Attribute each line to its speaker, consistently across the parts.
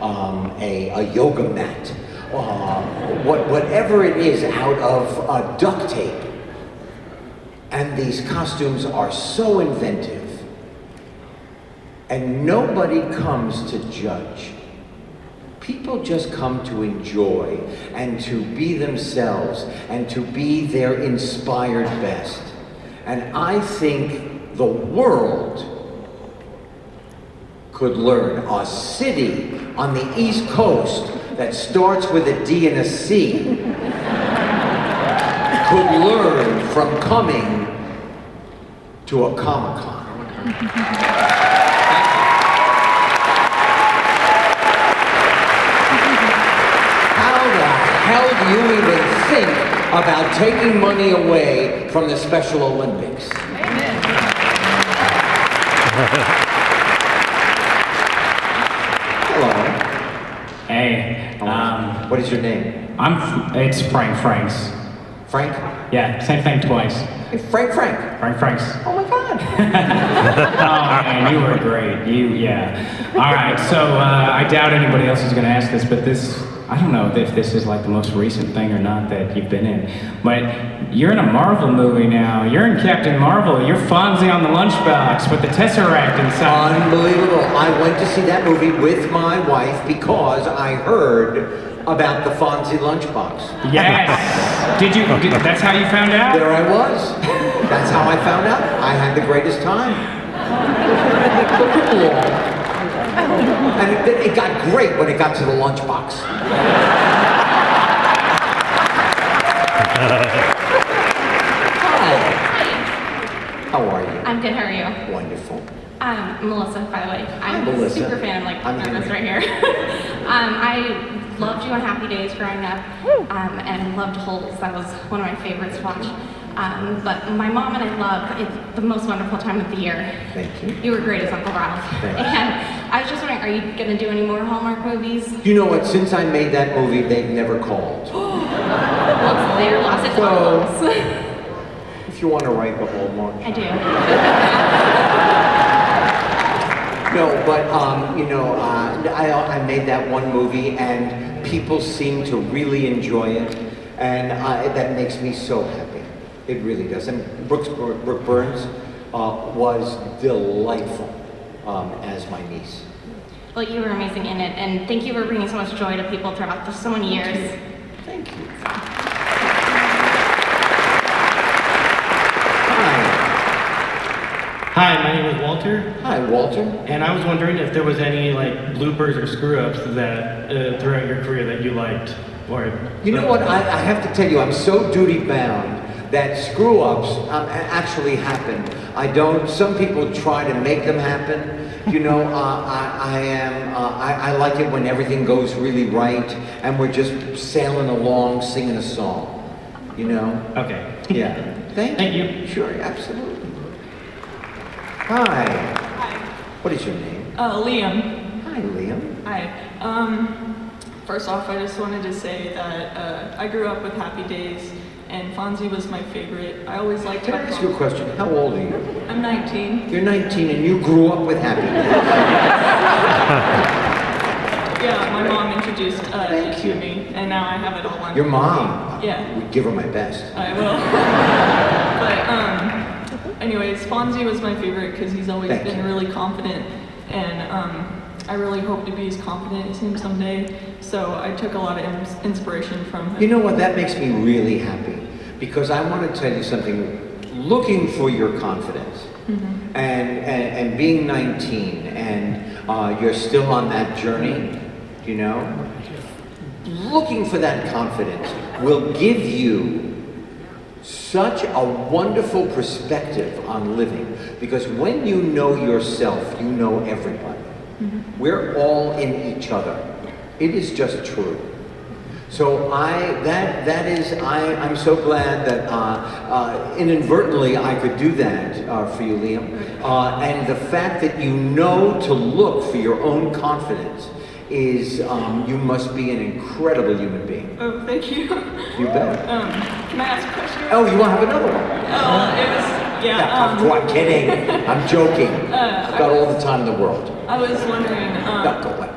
Speaker 1: a yoga mat, whatever it is out of duct tape. And these costumes are so inventive. And nobody comes to judge. People just come to enjoy and to be themselves and to be their inspired best. And I think the world could learn. A city on the East Coast that starts with a D and a C could learn from coming to a Comic-Con. How do you even think about taking money away from the Special Olympics?
Speaker 2: Amen.
Speaker 1: Hello.
Speaker 3: Hey.
Speaker 1: What is your name?
Speaker 3: It's Franks.
Speaker 1: Frank?
Speaker 3: Yeah, same thing twice.
Speaker 1: Hey, Franks.
Speaker 3: Franks.
Speaker 1: Oh my God.
Speaker 3: Oh man, you were great. Yeah. All right, so I doubt anybody else is going to ask this, but I don't know if this is like the most recent thing or not that you've been in, but you're in a Marvel movie now. You're in Captain Marvel. You're Fonzie on the lunchbox with the Tesseract inside.
Speaker 1: Unbelievable. I went to see that movie with my wife because I heard about the Fonzie lunchbox.
Speaker 3: Yes. That's how you found out?
Speaker 1: There I was. That's how I found out. I had the greatest time. And it got great when it got to the lunchbox. Hi. How are you?
Speaker 2: I'm good, how are you?
Speaker 1: Wonderful.
Speaker 2: Melissa, by the way. I'm
Speaker 1: Melissa.
Speaker 2: Super fan. I'm nervous right here. I loved you on Happy Days growing up, and loved Holes. That was one of my favorites to watch. But my mom and I love it's the most wonderful time of the year.
Speaker 1: Thank you.
Speaker 2: You were great as Uncle Ralph.
Speaker 1: Thank you.
Speaker 2: And I was just wondering, are you going to do any more Hallmark movies?
Speaker 1: You know what? Since I made that movie, they've never called.
Speaker 2: What's their loss? It's our loss.
Speaker 1: If you want to write the Hallmark.
Speaker 2: I do.
Speaker 1: No, but I made that one movie, and people seem to really enjoy it, and that makes me so happy. It really does. And Brooke Burns was delightful as my niece.
Speaker 2: Well, you were amazing in it, and thank you for bringing so much joy to people throughout so many years.
Speaker 1: Thank you.
Speaker 4: Hi, my name is Walter.
Speaker 1: Hi, Walter.
Speaker 4: And I was wondering if there was any bloopers or screw-ups that throughout your career that you liked, or.
Speaker 1: You know what? I have to tell you, I'm so duty-bound that screw-ups actually happen. Some people try to make them happen. You know, I like it when everything goes really right and we're just sailing along, singing a song. You know?
Speaker 4: Okay.
Speaker 1: Yeah. Thank you. Sure, absolutely. Hi.
Speaker 5: Hi.
Speaker 1: What is your name?
Speaker 5: Liam.
Speaker 1: Hi, Liam.
Speaker 5: Hi. First off, I just wanted to say that I grew up with Happy Days, and Fonzie was my favorite. I always liked.
Speaker 1: Can I ask you a question? How old are you?
Speaker 5: I'm 19.
Speaker 1: You're 19 and you grew up with Happy Days.
Speaker 5: Yeah, my mom introduced it to me, and now I have it all on.
Speaker 1: Your mom?
Speaker 5: Yeah.
Speaker 1: Would give her my best.
Speaker 5: I will. But anyways, Fonzie was my favorite because he's always been really confident, and I really hope to be as confident as him someday. So I took a lot of inspiration from him.
Speaker 1: You know what? That makes me really happy because I want to tell you something. Looking for your confidence, and being 19, and you're still on that journey. You know, looking for that confidence will give you such a wonderful perspective on living, because when you know yourself, you know everybody. We're all in each other. It is just true. So I'm so glad that inadvertently I could do that for you, Liam. And the fact that you know to look for your own confidence is, you must be an incredible human being.
Speaker 5: Oh, thank you.
Speaker 1: You bet.
Speaker 5: Can I ask a question?
Speaker 1: Oh, you want to have another one?
Speaker 5: It was, yeah.
Speaker 1: I'm kidding. I'm joking. I've got all the time in the world.
Speaker 5: I was wondering,
Speaker 1: No, go away.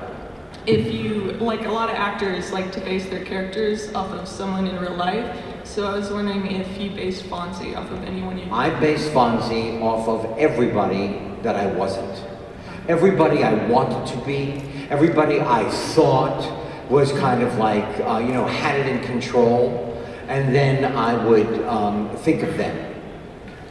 Speaker 5: if you, like a lot of actors like to base their characters off of someone in real life. So I was wondering if you based Fonzie off of anyone you knew.
Speaker 1: I based Fonzie off of everybody that I wasn't. Everybody I wanted to be, everybody I thought was kind of like, had it in control, and then I would think of them.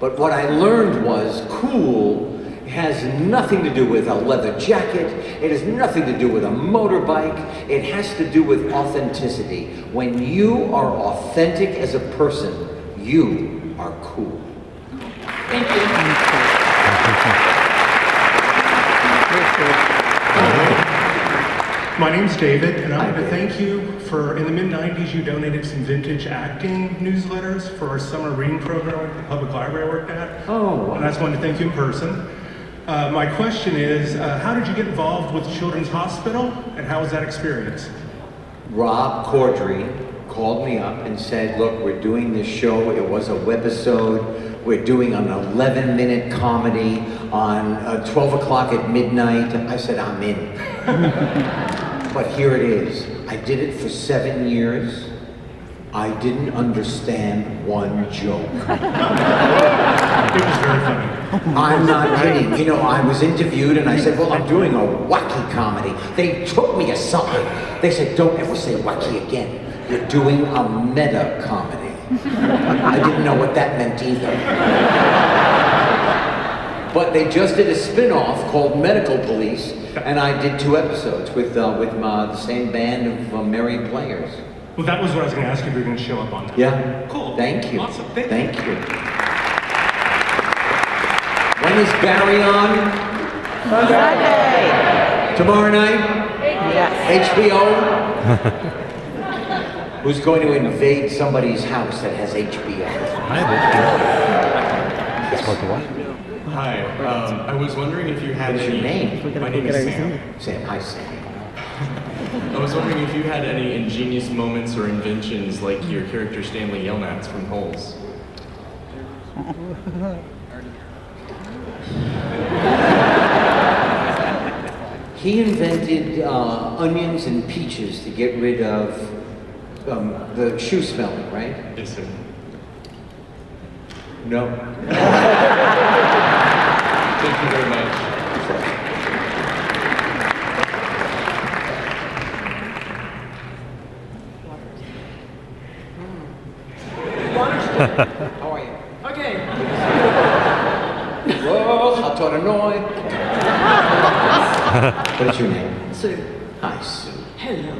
Speaker 1: But what I learned was cool has nothing to do with a leather jacket, it has nothing to do with a motorbike, it has to do with authenticity. When you are authentic as a person, you are cool.
Speaker 5: Thank you.
Speaker 6: My name's David, and I want to thank you for, in the mid-90s, you donated some vintage acting newsletters for our summer reading program at the public library I worked at.
Speaker 1: Oh.
Speaker 6: And I just wanted to thank you in person. My question is, how did you get involved with Children's Hospital, and how was that experience?
Speaker 1: Rob Corddry called me up and said, look, we're doing this show, it was a webisode, we're doing an 11-minute comedy on 12 o'clock at midnight. I said, I'm in. But here it is. I did it for 7 years. I didn't understand one joke.
Speaker 6: It was very funny.
Speaker 1: I'm not kidding. I was interviewed and I said, well, I'm doing a wacky comedy. They took me aside. They said, don't ever say wacky again. You're doing a meta comedy. I didn't know what that meant either. But they just did a spin-off called Medical Police, and I did 2 episodes with the same band of merry players.
Speaker 6: Well, that was what I was going to ask you if you were going to show up on that.
Speaker 1: Yeah.
Speaker 6: Cool.
Speaker 1: Thank you.
Speaker 6: Awesome.
Speaker 1: Thank you. When is Barry on?
Speaker 7: Friday.
Speaker 1: Tomorrow night?
Speaker 7: Yes.
Speaker 1: HBO? Who's going to invade somebody's house that has HBO?
Speaker 8: Hi, I was wondering if you had
Speaker 1: What's your
Speaker 8: any...
Speaker 1: name?
Speaker 8: My name is Sam.
Speaker 1: Sam, hi Sam.
Speaker 8: I was wondering if you had any ingenious moments or inventions like your character Stanley Yelnats from Holes.
Speaker 1: He invented onions and peaches to get rid of the shoe smelling, right?
Speaker 8: Yes, sir.
Speaker 1: No.
Speaker 8: Thank you very much.
Speaker 1: How are you?
Speaker 7: Okay.
Speaker 1: Whoa, hot or annoyed. What is your name?
Speaker 7: Sue.
Speaker 1: Hi, Sue.
Speaker 7: Hello.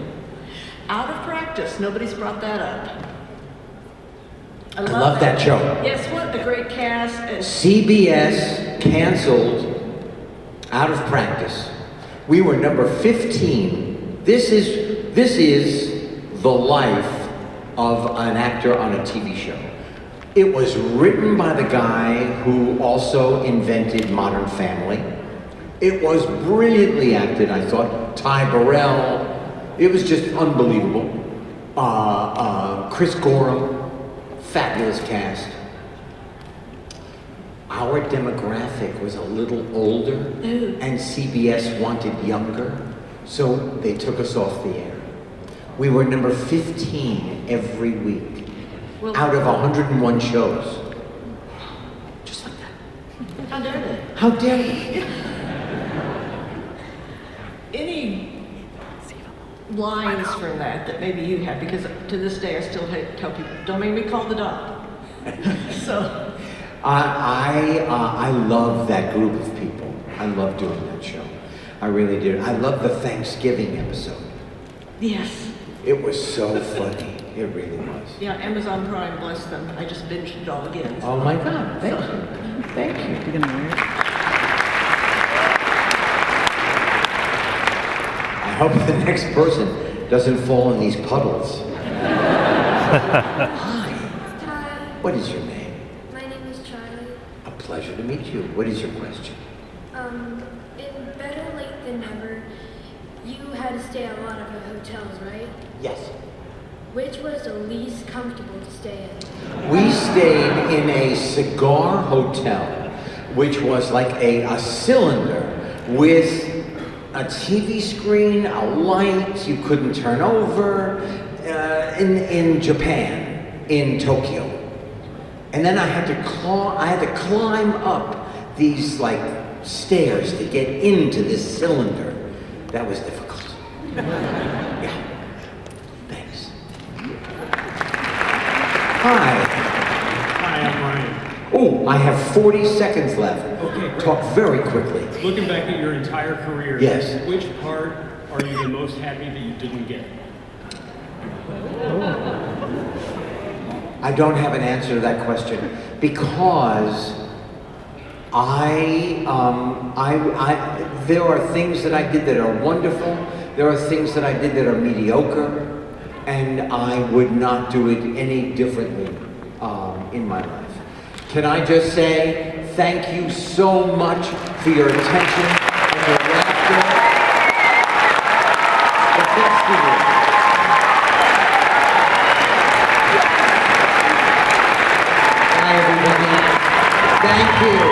Speaker 7: Out of practice. Nobody's brought that up.
Speaker 1: I love that show.
Speaker 7: Yes, what a great cast.
Speaker 1: CBS canceled Out of Practice. We were number 15. This is the life of an actor on a TV show. It was written by the guy who also invented Modern Family. It was brilliantly acted, I thought. Ty Burrell. It was just unbelievable. Chris Gorham. Fabulous cast. Our demographic was a little older, and CBS wanted younger, so they took us off the air. We were number 15 every week, out of 101 shows. Just like that.
Speaker 7: How dare they?
Speaker 1: How dare you?
Speaker 7: Any lines from that maybe you had? Because to this day I still tell people, don't make me call the dog. So.
Speaker 1: I love that group of people. I love doing that show. I really did. I love the Thanksgiving episode.
Speaker 7: Yes.
Speaker 1: It was so funny. It really was.
Speaker 7: Yeah, Amazon Prime, bless them. I just binged it all again.
Speaker 1: Oh my God, thank you. Thank you.
Speaker 7: You're gonna wear it?
Speaker 1: I hope the next person doesn't fall in these puddles.
Speaker 7: Hi.
Speaker 9: Hi,
Speaker 1: What is your name?
Speaker 9: my name is Charlie.
Speaker 1: A pleasure to meet you. What is your question?
Speaker 9: In Better Late Than Never, you had to stay at a lot of the hotels, right?
Speaker 1: Yes.
Speaker 9: Which was the least comfortable to stay in?
Speaker 1: We stayed in a cigar hotel, which was like a cylinder with a TV screen, a light you couldn't turn over in Japan, in Tokyo. And then I had to climb up these like stairs to get into this cylinder. That was difficult. Yeah. Thanks. Hi.
Speaker 10: Hi, I'm Ryan.
Speaker 1: Oh, I have 40 seconds left.
Speaker 10: Okay, great.
Speaker 1: Talk very quickly.
Speaker 10: Looking back at your entire career,
Speaker 1: Yes.
Speaker 10: which part are you the most happy that you didn't get?
Speaker 1: I don't have an answer to that question because there are things that I did that are wonderful. There are things that I did that are mediocre, and I would not do it any differently in my life. Can I just say thank you so much for your attention and your laughter. The best of you. Hi, everybody. Thank you.